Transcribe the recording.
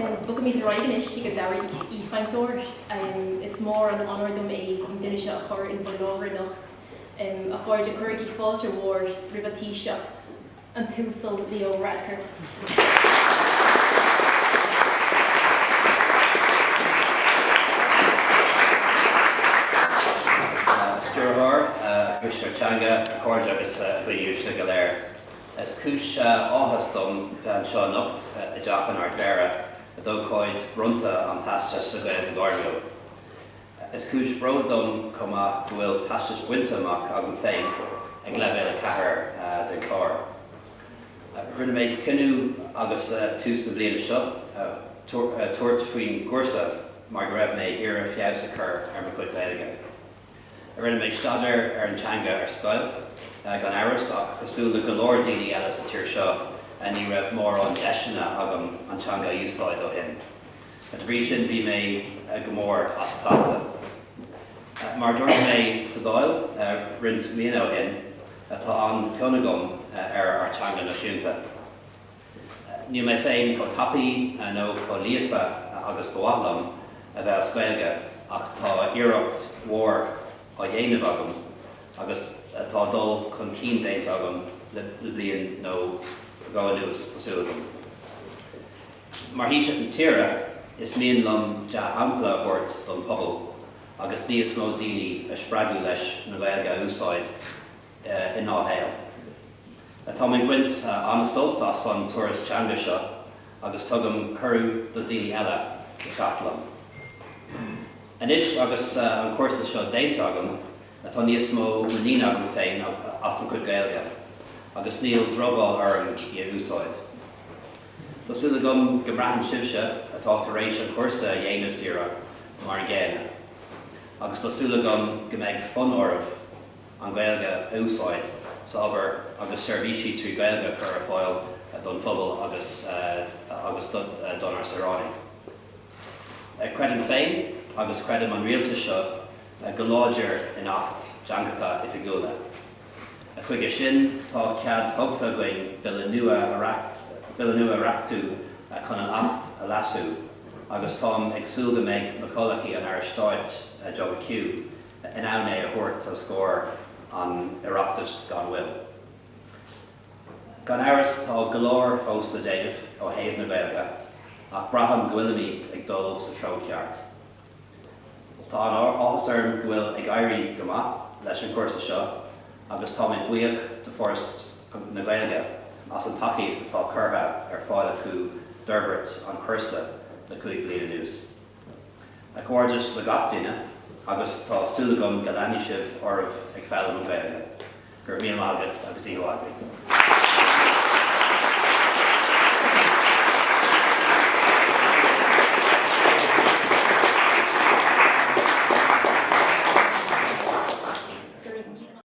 Bug mí roiganis si go dair í chaintúir. Is mór an anordum é an duine se a chur in bhláir nacht a chuir de chuirgí fáilte mhór rih Taoiseach An Taoisigh Leo Varadkar. Teanga Corja agus bhíú go léir. Is cúis áhastom bhean seo nocht I dteach an Ardmhéara a dócáid bronnadh an teastas sa Gaeilge Gaeilge. Is cúis fródom cumach go bhfuil teastas buinte amach agam féin ag leibhéal a chathair den chlár. Rinne méid cinú agus tús na bliana seo tuairt faoin gcuirsa mar go raibh méid ar a fiabhs a chur ar mo chuid Gaeilge. Rinne méid staidir ar an teanga ar scoil gan áras ach cosúla go leor daoine eile sa tír seo a ní raibh mór an deisina agam an teanga úsáid ó hin. A bhrí sin bhí mé go mór as plata. Mar dúirt mé sa dáil rint Meán ó hin atá an ceannagum ar teanga náisiúnta. Níl mé féin có tapaí nó có líofa agus bhuaithlam a bheith Gaeilge ach tá iireacht mhór á dhéanamh agam agus tá dul chun cinn déint agam le bliain nó gáinús tásúlagam. Mar hí an tíre is mian lom de ampla bhairt don pobl agus níos mó daoine a spreagú leis na Gaeilge úsáid in áhéal. Tá mé gcuint anasóltas an tuairis teanga seo agus tugam curú do daoine eile i Chatlam. Anis agus an cuirsa seo déint agam atá níos mó lína agam féin as an chuid Gaeilge agus níl drobáil orm I úsáid. Tásúla gom go breathan sibse atá tar éis an cuirsa dhéanamh díreach mar an ggéine. Agus tásúla gom go mbeidh fonóramh an Gaeilge úsáid sábhar agus seirbhísí trí Gaeilge chur ar fáil don phobal agus don ar saránaí. Credim féin agus credim an rialta seo go láidir in acht teangacha I figiúla. A chuige sin tá cead thugta going billa nua reachú chun an acht a lasú agus tám ag súlga méid na colachaí an aristáit job acu in ann é a thuirt a scór an Oireachtas gan bhfuil. Gan áras tá go leor fós le déanamh ó thaobh na Gaeilge ach braham go bhfuil míid ag dul sa tróceart. Tá an áthas orm go bhfuil ag éirí go maith leis an cuirsa seo agus tá mé buíoch de forst na Gaeilge as an tacaíocht atá curtha ar fáil acu d'orbairt an cuirsa le chuig bliana nús. A cuairdeas le gach duine agus tá súlagam go leanaí sibh ormh ag fealm an Gaeilge. Gur míle mágat agus íhuagadh.